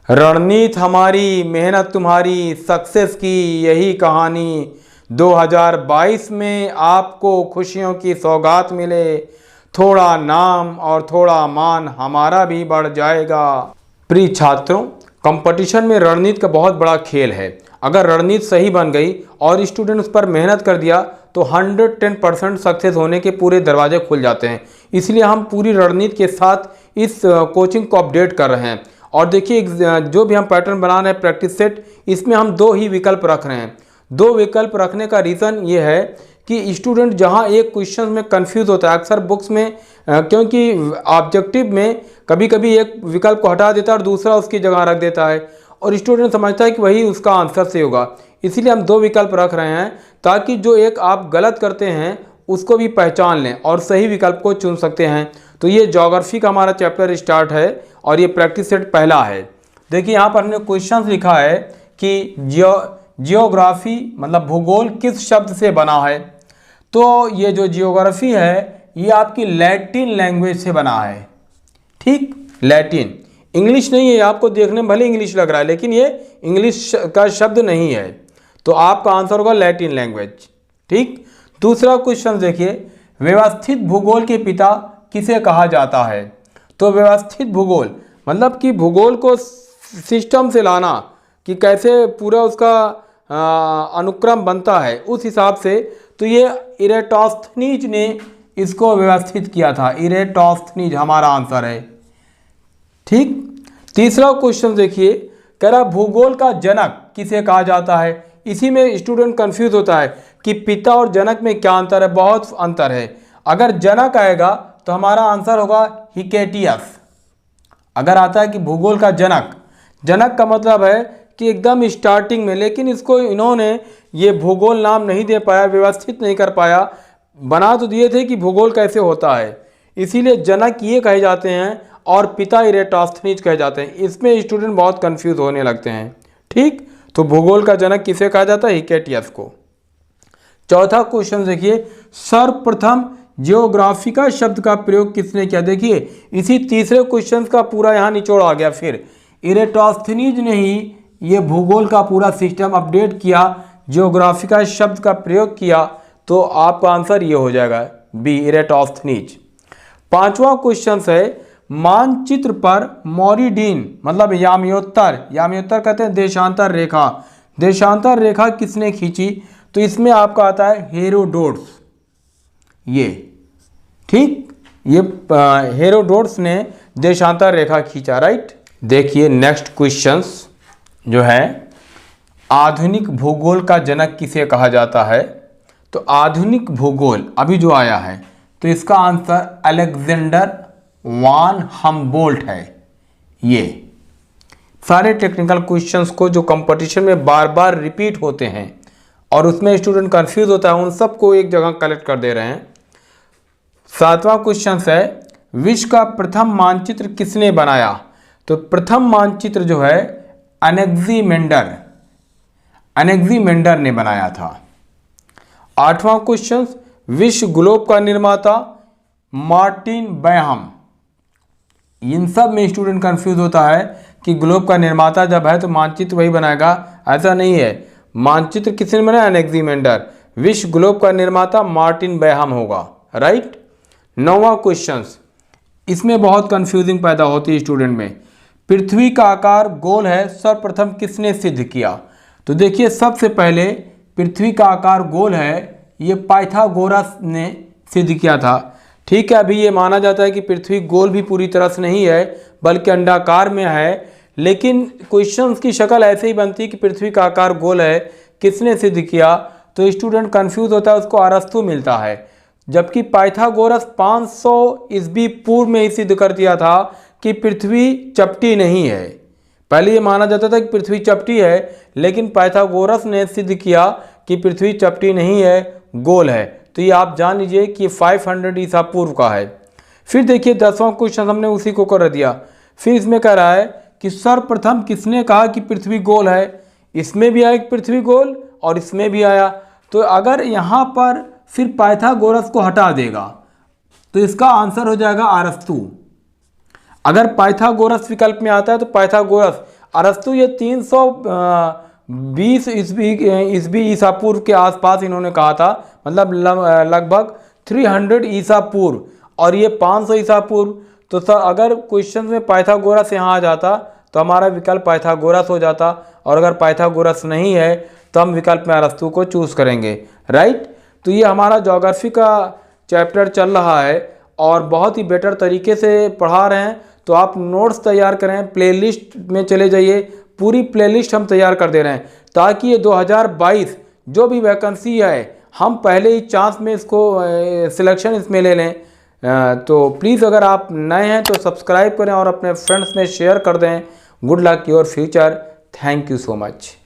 रणनीत हमारी, मेहनत तुम्हारी, सक्सेस की यही कहानी। 2022 में आपको खुशियों की सौगात मिले, थोड़ा नाम और थोड़ा मान हमारा भी बढ़ जाएगा। प्रिय छात्रों, कंपटीशन में रणनीति का बहुत बड़ा खेल है। अगर रणनीति सही बन गई और स्टूडेंट उस पर मेहनत कर दिया तो 110% सक्सेस होने के पूरे दरवाजे खुल जाते हैं। इसलिए हम पूरी रणनीति के साथ इस कोचिंग को अपडेट कर रहे हैं। और देखिए, जो भी हम पैटर्न बना रहे हैं प्रैक्टिस सेट, इसमें हम 2 ही विकल्प रख रहे हैं। 2 विकल्प रखने का रीज़न ये है कि स्टूडेंट जहां एक क्वेश्चन में कंफ्यूज होता है, अक्सर बुक्स में क्योंकि ऑब्जेक्टिव में कभी कभी एक विकल्प को हटा देता है और दूसरा उसकी जगह रख देता है और स्टूडेंट समझता है कि वही उसका आंसर से होगा। इसीलिए हम 2 विकल्प रख रहे हैं ताकि जो एक आप गलत करते हैं उसको भी पहचान लें और सही विकल्प को चुन सकते हैं। तो ये ज्योग्राफी का हमारा चैप्टर स्टार्ट है और ये प्रैक्टिस सेट पहला है। देखिए, यहाँ पर हमने क्वेश्चन लिखा है कि जियोग्राफी मतलब भूगोल किस शब्द से बना है। तो ये जो जियोग्राफी है ये आपकी लैटिन लैंग्वेज से बना है। ठीक, लैटिन, इंग्लिश नहीं है। आपको देखने में भले इंग्लिश लग रहा है लेकिन ये इंग्लिश का शब्द नहीं है। तो आपका आंसर होगा लैटिन लैंग्वेज। ठीक, दूसरा क्वेश्चन देखिए, व्यवस्थित भूगोल के पिता किसे कहा जाता है। तो व्यवस्थित भूगोल मतलब कि भूगोल को सिस्टम से लाना, कि कैसे पूरा उसका अनुक्रम बनता है उस हिसाब से। तो ये इरेटोस्थनीज ने इसको व्यवस्थित किया था। इरेटोस्थनीज हमारा आंसर है। ठीक, तीसरा क्वेश्चन देखिए, कह रहा भूगोल का जनक किसे कहा जाता है। इसी में स्टूडेंट कंफ्यूज होता है कि पिता और जनक में क्या अंतर है। बहुत अंतर है। अगर जनक आएगा तो हमारा आंसर होगा हिकेटियस। अगर आता है कि भूगोल का जनक, जनक का मतलब है कि एकदम स्टार्टिंग में, लेकिन इसको इन्होंने ये भूगोल नाम नहीं दे पाया, व्यवस्थित नहीं कर पाया। बना तो दिए थे कि भूगोल कैसे होता है, इसीलिए जनक ये कहे जाते हैं और पिता इरेटोस्थनीज कहे जाते हैं। इसमें स्टूडेंट बहुत कंफ्यूज होने लगते हैं। ठीक, तो भूगोल का जनक किसे कहा जाता है, हिकेटियस को। चौथा क्वेश्चन देखिए, सर्वप्रथम जियोग्राफिका शब्द का प्रयोग किसने किया। देखिए, इसी तीसरे क्वेश्चन का पूरा यहाँ निचोड़ आ गया। फिर इरेटोस्थनीज ने ही ये भूगोल का पूरा सिस्टम अपडेट किया, जियोग्राफिका शब्द का प्रयोग किया। तो आपका आंसर ये हो जाएगा बी, इरेटोस्थनीज। पांचवा क्वेश्चन है, मानचित्र पर मोरिडीन मतलब याम्योत्तर, याम्योत्तर कहते हैं देशांतर रेखा, देशांतर रेखा किसने खींची। तो इसमें आपका आता है हेरोडोट्स। ये ठीक, ये हेरोडोट्स ने देशांतर रेखा खींचा। राइट। देखिए नेक्स्ट क्वेश्चंस जो है, आधुनिक भूगोल का जनक किसे कहा जाता है। तो आधुनिक भूगोल अभी जो आया है तो इसका आंसर अलेक्जेंडर वान हम्बोल्ट है। ये सारे टेक्निकल क्वेश्चंस को जो कंपटीशन में बार बार रिपीट होते हैं और उसमें स्टूडेंट कंफ्यूज होता है, उन सबको एक जगह कलेक्ट कर दे रहे हैं। 7वां क्वेश्चन है, विश्व का प्रथम मानचित्र किसने बनाया। तो प्रथम मानचित्र जो है अनेक्सिमेंडर, अनेक्सिमेंडर ने बनाया था। 8वां क्वेश्चन, विश्व ग्लोब का निर्माता मार्टिन बैहम। इन सब में स्टूडेंट कंफ्यूज होता है कि ग्लोब का निर्माता जब है तो मानचित्र वही बनाएगा, ऐसा नहीं है। मानचित्र किसने बनाया, अनेक्सिमेंडर। विश्व ग्लोब का निर्माता मार्टिन बैहम होगा। राइट। 9वां क्वेश्चन, इसमें बहुत कंफ्यूजिंग पैदा होती है स्टूडेंट में। पृथ्वी का आकार गोल है, सर्वप्रथम किसने सिद्ध किया। तो देखिए, सबसे पहले पृथ्वी का आकार गोल है ये पाइथागोरस ने सिद्ध किया था। ठीक है, अभी ये माना जाता है कि पृथ्वी गोल भी पूरी तरह से नहीं है बल्कि अंडाकार में है, लेकिन क्वेश्चंस की शक्ल ऐसे ही बनती है कि पृथ्वी का आकार गोल है, किसने सिद्ध किया। तो स्टूडेंट कंफ्यूज होता है, उसको अरस्तु मिलता है। जबकि पाइथागोरस 500 ईस्वी पूर्व में ही सिद्ध कर दिया था कि पृथ्वी चपटी नहीं है। पहले ये माना जाता था कि पृथ्वी चपटी है, लेकिन पाइथागोरस ने सिद्ध किया कि पृथ्वी चपटी नहीं है, गोल है। तो ये आप जान लीजिए कि 500 ईसा पूर्व का है। फिर देखिए 10वां क्वेश्चन हमने उसी को कर दिया। फिर इसमें कह रहा है कि सर्वप्रथम किसने कहा कि पृथ्वी गोल है। इसमें भी आया कि पृथ्वी गोल और इसमें भी आया। तो अगर यहाँ पर फिर पाइथागोरस को हटा देगा तो इसका आंसर हो जाएगा अरस्तु। अगर पाइथागोरस विकल्प में आता है तो पाइथागोरस, अरस्तु ये 320 ईस्वी ईसा पूर्व के आसपास इन्होंने कहा था, मतलब लगभग 300 ईसा पूर्व, और ये 500 ईसा पूर्व। तो सर अगर क्वेश्चन में पाइथागोरस यहाँ आ जाता तो हमारा विकल्प पाइथागोरस हो जाता, और अगर पाइथागोरस नहीं है तो हम विकल्प में अरस्तु को चूज़ करेंगे, राइट। तो ये हमारा ज्योग्राफी का चैप्टर चल रहा है और बहुत ही बेटर तरीके से पढ़ा रहे हैं। तो आप नोट्स तैयार करें, प्लेलिस्ट में चले जाइए, पूरी प्लेलिस्ट हम तैयार कर दे रहे हैं ताकि ये 2022 जो भी वैकेंसी है हम पहले ही चांस में इसको सिलेक्शन इसमें ले लें। तो प्लीज़ अगर आप नए हैं तो सब्सक्राइब करें और अपने फ्रेंड्स में शेयर कर दें। Good luck your future. Thank you so much.